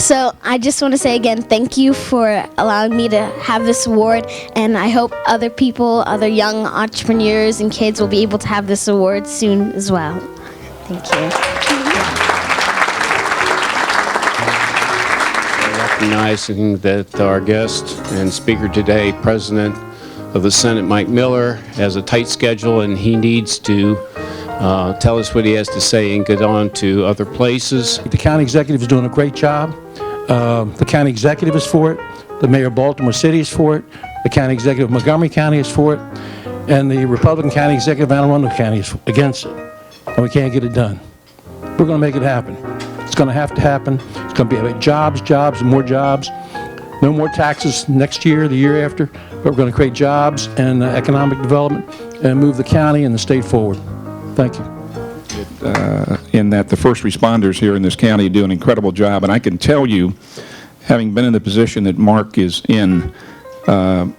So I just want to say again, thank you for allowing me to have this award, and I hope other people, other young entrepreneurs and kids will be able to have this award soon as well. Thank you. Recognizing that our guest and speaker today, President of the Senate, Mike Miller, has a tight schedule and he needs to tell us what he has to say and get on to other places. The county executive is doing a great job. The county executive is for it. The mayor of Baltimore City is for it. The county executive of Montgomery County is for it. And the Republican county executive of Anne Arundel County is against it. And we can't get it done. We're going to make it happen. It's going to have to happen. It's going to be jobs, and more jobs. No more taxes next year, the year after. But we're going to create jobs and economic development and move the county and the state forward. Thank you. In that the first responders here in this county do an incredible job. And I can tell you, having been in the position that Mark is in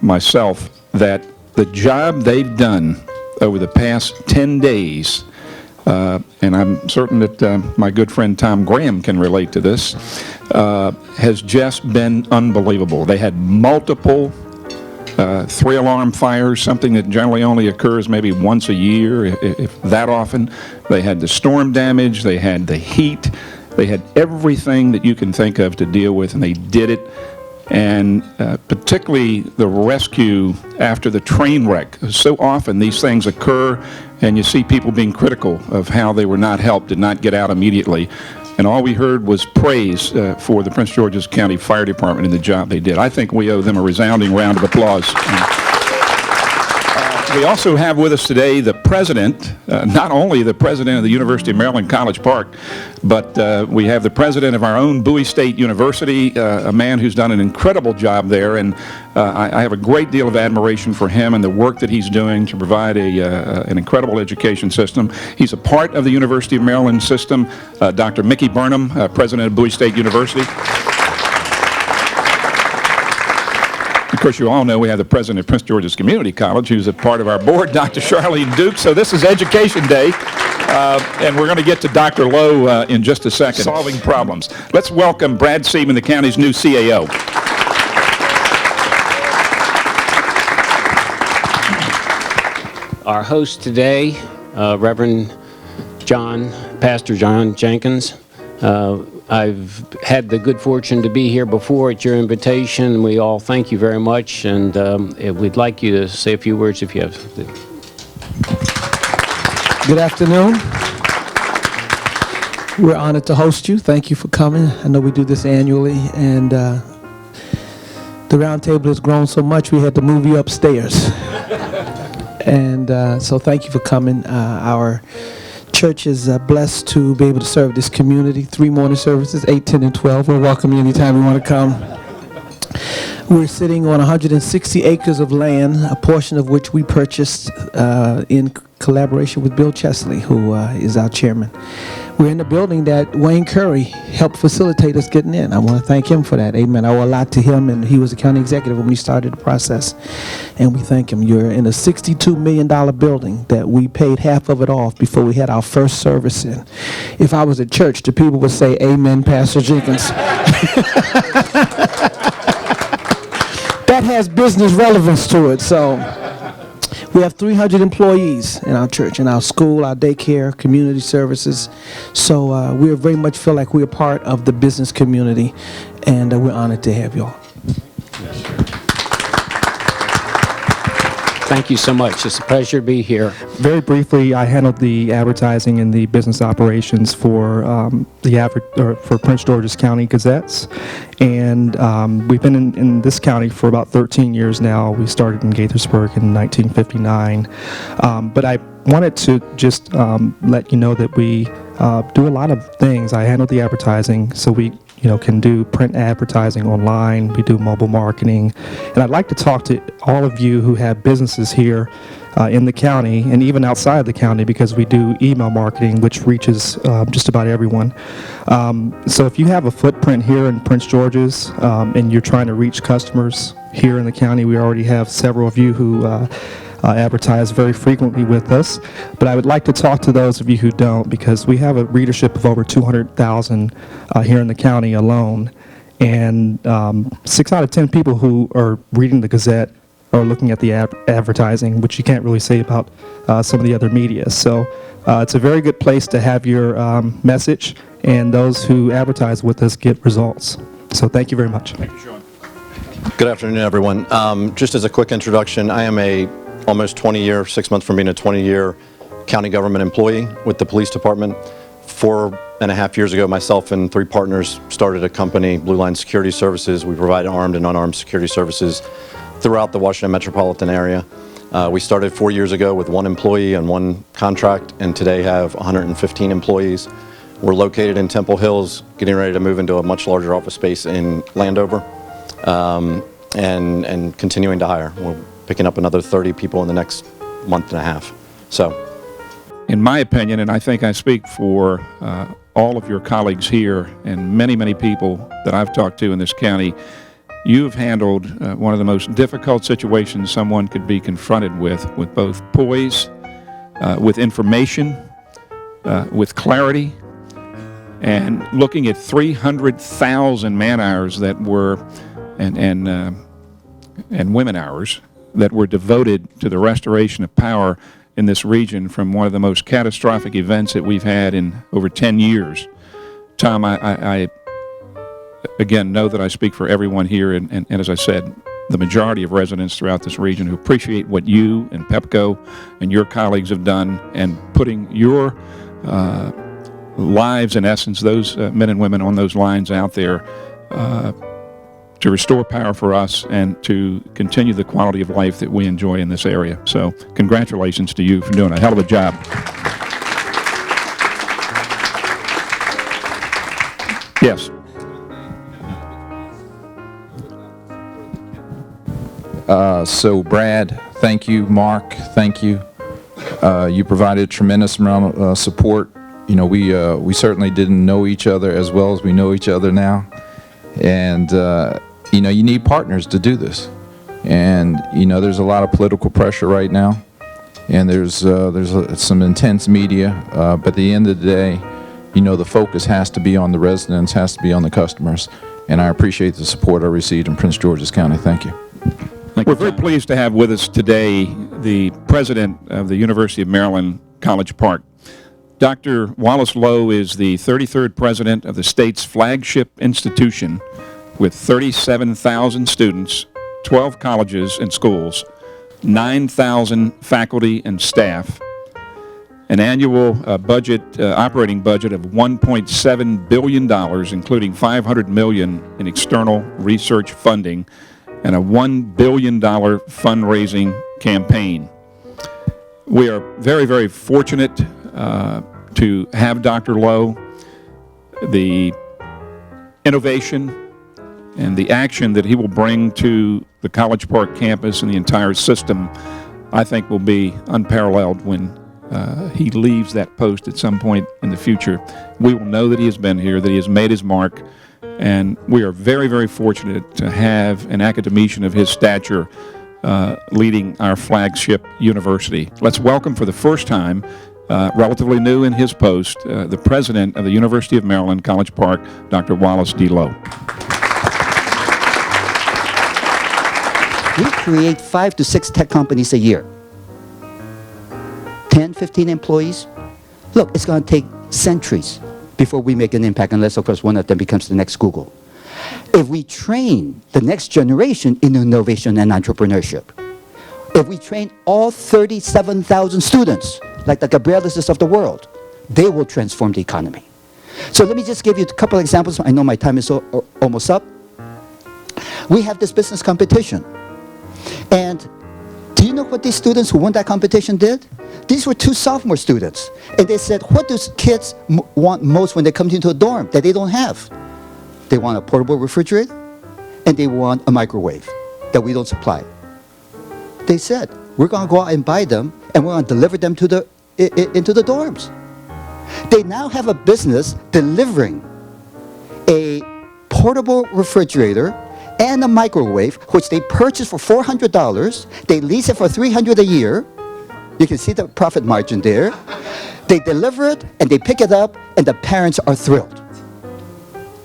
myself, that the job they've done over the past 10 days, and I'm certain that my good friend Tom Graham can relate to this, has just been unbelievable. They had multiple 3-alarm fires, something that generally only occurs maybe once a year, if that often. They had the storm damage, they had the heat, they had everything that you can think of to deal with, and they did it. And particularly the rescue after the train wreck. So often these things occur and you see people being critical of how they were not helped, did not get out immediately. And all we heard was praise for the Prince George's County Fire Department and the job they did. I think we owe them a resounding round of applause. We also have with us today the president, not only the president of the University of Maryland College Park, but we have the president of our own Bowie State University, a man who's done an incredible job there, and I have a great deal of admiration for him and the work that he's doing to provide an incredible education system. He's a part of the University of Maryland system. Dr. Mickey Burnham, president of Bowie State University. Of course, you all know we have the president of Prince George's Community College, who's a part of our board, Dr. Charlene Duke. So this is Education Day, and we're going to get to Dr. Lowe in just a second. Solving problems. Let's welcome Brad Seaman, the county's new CAO. Our host today, Reverend Pastor John Jenkins. I've had the good fortune to be here before at your invitation. We all thank you very much, and we'd like you to say a few words if you have. Good afternoon. We're honored to host you. Thank you for coming. I know we do this annually, and the Roundtable has grown so much we had to move you upstairs. And so thank you for coming. Our church is blessed to be able to serve this community. 3 morning services, 8, 10, and 12. We'll welcome you anytime you want to come. We're sitting on 160 acres of land, a portion of which we purchased in collaboration with Bill Chesley, who is our chairman. We're in the building that Wayne Curry helped facilitate us getting in. I want to thank him for that. Amen. I owe a lot to him, and he was the county executive when we started the process, and we thank him. You're in a $62 million building that we paid half of it off before we had our first service in. If I was at church, the people would say, "Amen, Pastor Jenkins." That has business relevance to it. So we have 300 employees in our church, in our school, our daycare, community services. So we very much feel like we're part of the business community, and we're honored to have you all. Thank you so much. It's a pleasure to be here. Very briefly, I handled the advertising and the business operations for for Prince George's County Gazettes, and we've been in this county for about 13 years now. We started in Gaithersburg in 1959, but I wanted to just let you know that we do a lot of things. I handle the advertising, so we can do print advertising online. We do mobile marketing. And I'd like to talk to all of you who have businesses here in the county and even outside the county, because we do email marketing, which reaches just about everyone. So if you have a footprint here in Prince George's and you're trying to reach customers here in the county, we already have several of you who advertise very frequently with us, but I would like to talk to those of you who don't, because we have a readership of over 200,000 here in the county alone, And 6 out of 10 people who are reading the Gazette are looking at the advertising, which you can't really say about some of the other media. So it's a very good place to have your message, and those who advertise with us get results. So thank you very much. Thank you, Sean. Good afternoon, everyone. Just as a quick introduction, I am a almost 20-year, 6 months from being a 20-year county government employee with the police department. 4.5 years ago, myself and 3 partners started a company, Blue Line Security Services. We provide armed and unarmed security services throughout the Washington metropolitan area. We started 4 years ago with 1 employee and 1 contract, and today have 115 employees. We're located in Temple Hills, getting ready to move into a much larger office space in Landover, and continuing to hire. We're picking up another 30 people in the next month and a half. So, In my opinion, and I think I speak for all of your colleagues here and many, many people that I've talked to in this county, you've handled one of the most difficult situations someone could be confronted with both poise, with information, with clarity, and looking at 300,000 man-hours that were, and women hours, that were devoted to the restoration of power in this region from one of the most catastrophic events that we've had in over 10 years. Tom, I again know that I speak for everyone here, and as I said, the majority of residents throughout this region who appreciate what you and PEPCO and your colleagues have done, and putting your lives, in essence, those men and women on those lines out there, to restore power for us and to continue the quality of life that we enjoy in this area. So congratulations to you for doing a hell of a job. Yes. So Brad, thank you. Mark, thank you. You provided a tremendous amount of support. You know, we certainly didn't know each other as well as we know each other now. And, you know, you need partners to do this. And, you know, there's a lot of political pressure right now. And there's some intense media. But at the end of the day, you know, the focus has to be on the residents, has to be on the customers. And I appreciate the support I received in Prince George's County. Thank you. We're very pleased to have with us today the president of the University of Maryland, College Park. Dr. Wallace Lowe is the 33rd president of the state's flagship institution with 37,000 students, 12 colleges and schools, 9,000 faculty and staff, an annual operating budget of $1.7 billion, including $500 million in external research funding, and a $1 billion fundraising campaign. We are very, very fortunate to have Dr. Lowe. The innovation and the action that he will bring to the College Park campus and the entire system, I think, will be unparalleled when he leaves that post at some point in the future. We will know that he has been here, that he has made his mark, and we are very, very fortunate to have an academician of his stature leading our flagship university. Let's welcome for the first time, relatively new in his post, the president of the University of Maryland, College Park, Dr. Wallace D. Lowe. We create 5 to 6 tech companies a year. 10, 15 employees. Look, it's going to take centuries before we make an impact, unless, of course, one of them becomes the next Google. If we train the next generation in innovation and entrepreneurship, if we train all 37,000 students, like the Gabrielis of the world, they will transform the economy. So let me just give you a couple of examples. I know my time is almost up. We have this business competition. And do you know what these students who won that competition did? These were 2 sophomore students. And they said, what do kids want most when they come into a dorm that they don't have? They want a portable refrigerator, and they want a microwave that we don't supply. They said, we're going to go out and buy them, and we're going to deliver them to into the dorms. They now have a business delivering a portable refrigerator and a microwave, which they purchase for $400. They lease it for $300 a year. You can see the profit margin there. They deliver it, and they pick it up, and the parents are thrilled.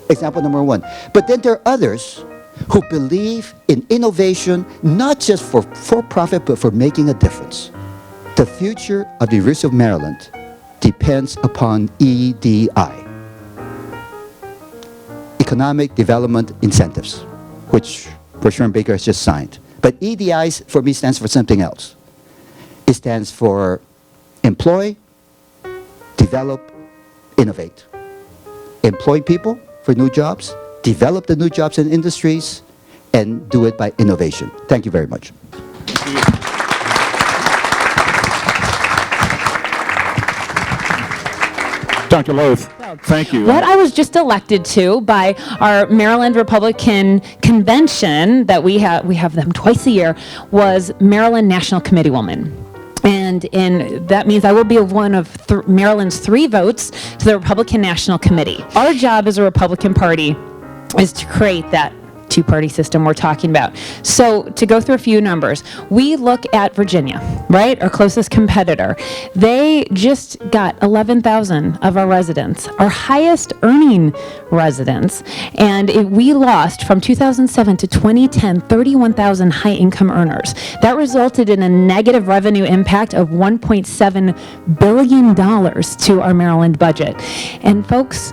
Example number one. But then there are others who believe in innovation, not just for profit, but for making a difference. The future of the University of Maryland depends upon EDI, Economic Development Incentives, which Berkshire Baker has just signed. But EDI, for me, stands for something else. It stands for employ, develop, innovate. Employ people for new jobs, develop the new jobs in industries, and do it by innovation. Thank you very much. Dr. Loth, thank you. What I was just elected to by our Maryland Republican Convention, that we have them twice a year, was Maryland National Committee woman. And that means I will be one of Maryland's 3 votes to the Republican National Committee. Our job as a Republican Party is to create that two-party system we're talking about. So to go through a few numbers, we look at Virginia, right? Our closest competitor. They just got 11,000 of our residents, our highest earning residents. And we lost from 2007 to 2010, 31,000 high income earners. That resulted in a negative revenue impact of $1.7 billion to our Maryland budget. And folks,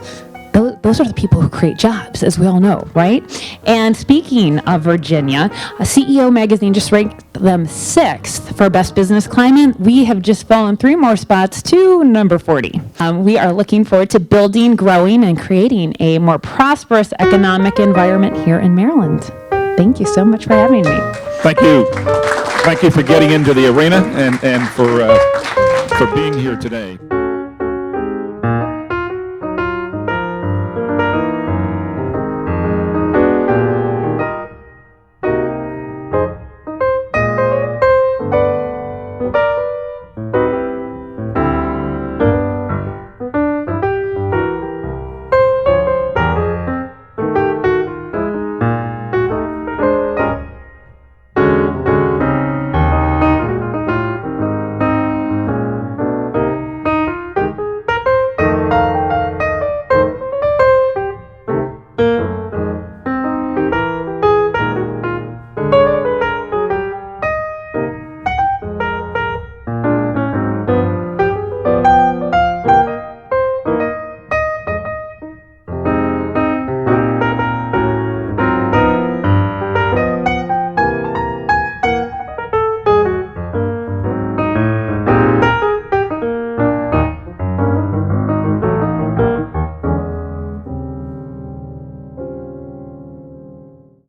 those are the people who create jobs, as we all know, right? And speaking of Virginia, CEO Magazine just ranked them 6th for best business climate. We have just fallen 3 more spots to number 40. We are looking forward to building, growing, and creating a more prosperous economic environment here in Maryland. Thank you so much for having me. Thank you. Thank you for getting into the arena and for being here today.